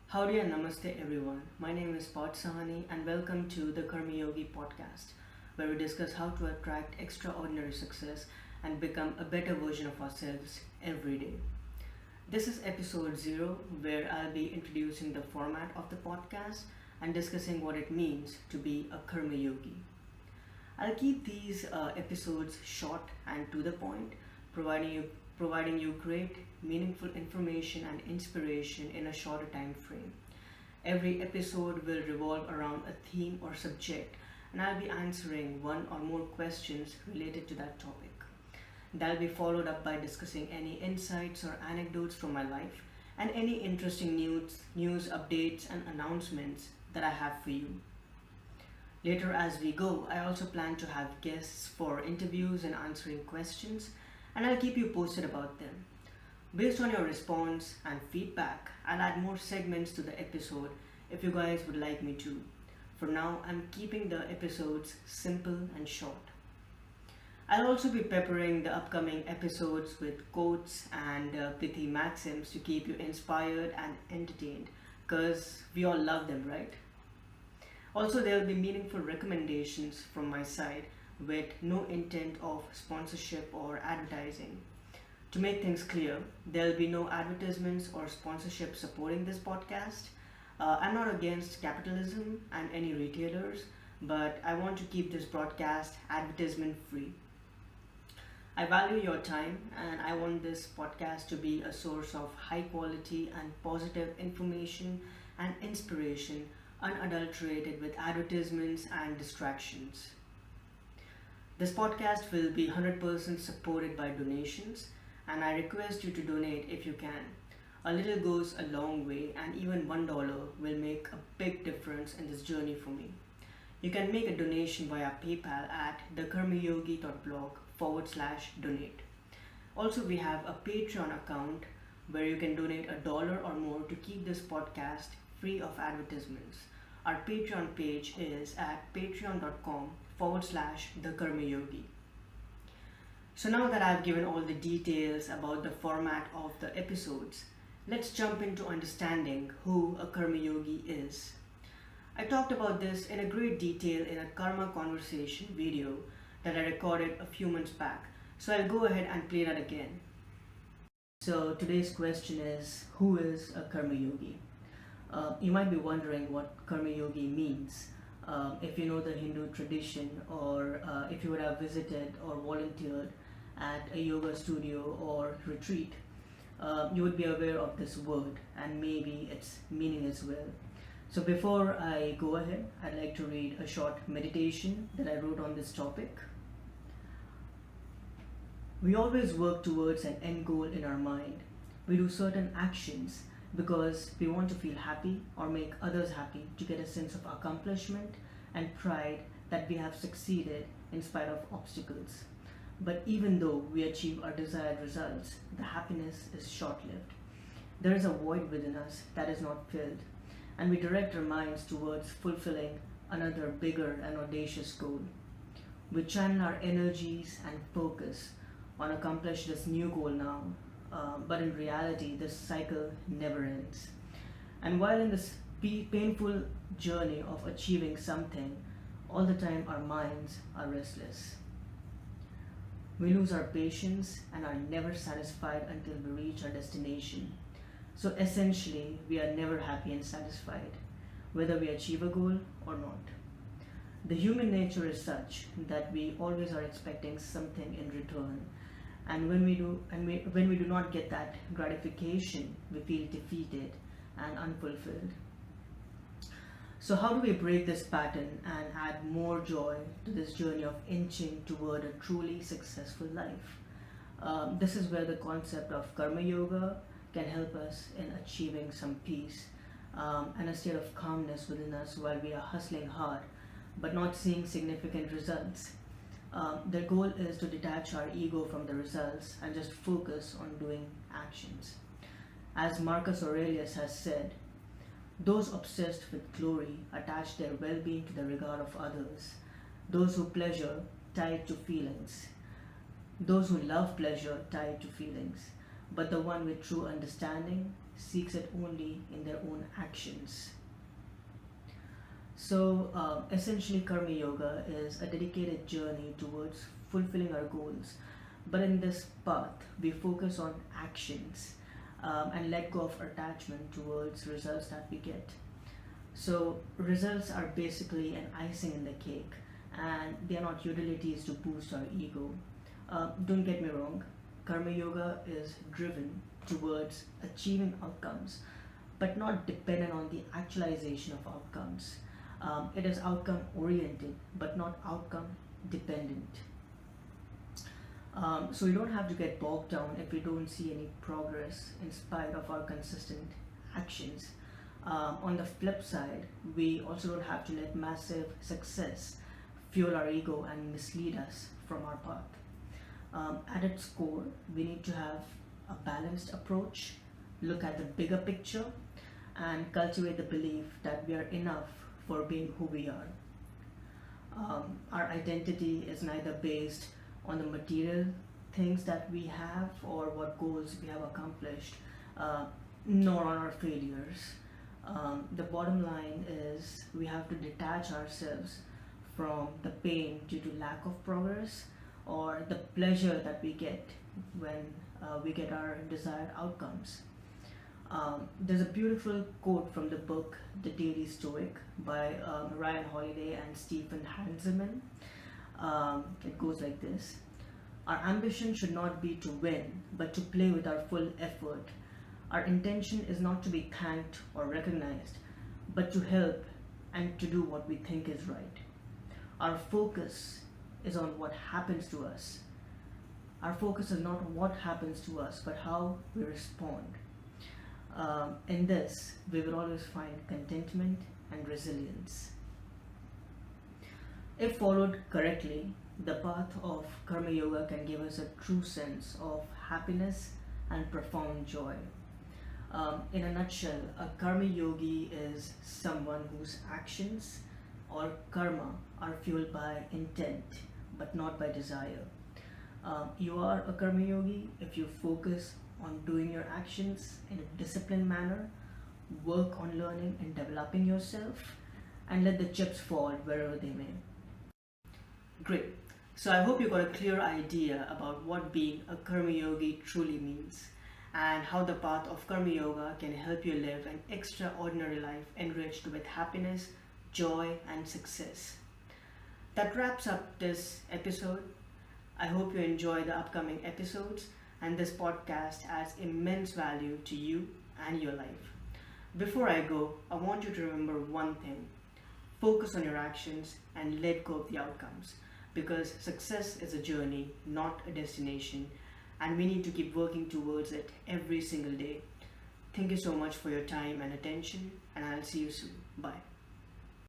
Howdy and namaste everyone. My name is Parth and welcome to the Karma Yogi podcast, where we discuss how to attract extraordinary success and become a better version of ourselves every day. This is episode 0, where I'll be introducing the format of the podcast and discussing what it means to be a Karma Yogi. I'll keep these episodes short and to the point, providing you great, meaningful information and inspiration in a shorter time frame. Every episode will revolve around a theme or subject, and I'll be answering one or more questions related to that topic. That'll be followed up by discussing any insights or anecdotes from my life and any interesting news updates, and announcements that I have for you. Later, as we go, I also plan to have guests for interviews and answering questions, and I'll keep you posted about them. Based on your response and feedback, I'll add more segments to the episode if you guys would like me to. For now, I'm keeping the episodes simple and short. I'll also be peppering the upcoming episodes with quotes and pithy maxims to keep you inspired and entertained, because we all love them, right? Also, there will be meaningful recommendations from my side with no intent of sponsorship or advertising. To make things clear, there will be no advertisements or sponsorship supporting this podcast. I'm not against capitalism and any retailers, but I want to keep this broadcast advertisement free. I value your time, and I want this podcast to be a source of high quality and positive information and inspiration, unadulterated with advertisements and distractions. This podcast will be 100% supported by donations, and I request you to donate if you can. A little goes a long way, and even $1 will make a big difference in this journey for me. You can make a donation via PayPal at thekarmayogi.blog/donate. Also, we have a Patreon account where you can donate $1 or more to keep this podcast free of advertisements. Our Patreon page is at patreon.com/thekarmayogi. So now that I've given all the details about the format of the episodes, let's jump into understanding who a Karma Yogi is. I talked about this in a great detail in a Karma Conversation video that I recorded a few months back, so I'll go ahead and play that again. So today's question is, who is a Karma Yogi? You might be wondering what Karma Yogi means. If you know the Hindu tradition, or if you would have visited or volunteered at a yoga studio or retreat, you would be aware of this word and maybe its meaning as well. So before I go ahead, I'd like to read a short meditation that I wrote on this topic. We always work towards an end goal in our mind. We do certain actions because we want to feel happy or make others happy, to get a sense of accomplishment and pride that we have succeeded in spite of obstacles. But even though we achieve our desired results, the happiness is short-lived. There is a void within us that is not filled, and we direct our minds towards fulfilling another bigger and audacious goal. We channel our energies and focus on accomplish this new goal now, but in reality, this cycle never ends. And while in this painful journey of achieving something, all the time our minds are restless. We lose our patience and are never satisfied until we reach our destination. So essentially, we are never happy and satisfied, whether we achieve a goal or not. The human nature is such that we always are expecting something in return, and when we do not get that gratification, we feel defeated and unfulfilled. So how do we break this pattern and add more joy to this journey of inching toward a truly successful life? This is where the concept of Karma Yoga can help us in achieving some peace and a state of calmness within us while we are hustling hard but not seeing significant results. The goal is to detach our ego from the results and just focus on doing actions. As Marcus Aurelius has said, those obsessed with glory attach their well-being to the regard of others. Those who pleasure tied to feelings. Those who love pleasure tied to feelings. But the one with true understanding seeks it only in their own actions. So, essentially, Karma Yoga is a dedicated journey towards fulfilling our goals. But in this path, we focus on actions and let go of attachment towards results that we get. So, results are basically an icing in the cake, and they are not utilities to boost our ego. Don't get me wrong, Karma Yoga is driven towards achieving outcomes, but not dependent on the actualization of outcomes. It is outcome oriented, but not outcome dependent. So we don't have to get bogged down if we don't see any progress in spite of our consistent actions. On the flip side, we also don't have to let massive success fuel our ego and mislead us from our path. At its core, we need to have a balanced approach, look at the bigger picture, and cultivate the belief that we are enough for being who we are. Our identity is neither based on the material things that we have or what goals we have accomplished, nor on our failures. The bottom line is we have to detach ourselves from the pain due to lack of progress or the pleasure that we get when we get our desired outcomes. There's a beautiful quote from the book The Daily Stoic by Ryan Holiday and Stephen Hanselman. It goes like this: our ambition should not be to win, but to play with our full effort. Our intention is not to be thanked or recognized, but to help and to do what we think is right. Our focus is on what happens to us. Our focus is not on what happens to us, but how we respond. In this, we will always find contentment and resilience. If followed correctly, the path of Karma Yoga can give us a true sense of happiness and profound joy. In a nutshell, a Karma Yogi is someone whose actions or karma are fueled by intent but not by desire. You are a Karma Yogi if you focus on doing your actions in a disciplined manner, work on learning and developing yourself, and let the chips fall wherever they may. Great. So I hope you got a clear idea about what being a Karma Yogi truly means and how the path of Karma Yoga can help you live an extraordinary life enriched with happiness, joy, and success. That wraps up this episode. I hope you enjoy the upcoming episodes and this podcast adds immense value to you and your life. Before I go, I want you to remember one thing: focus on your actions and let go of the outcomes, because success is a journey, not a destination, and we need to keep working towards it every single day. Thank you so much for your time and attention, and I'll see you soon. Bye.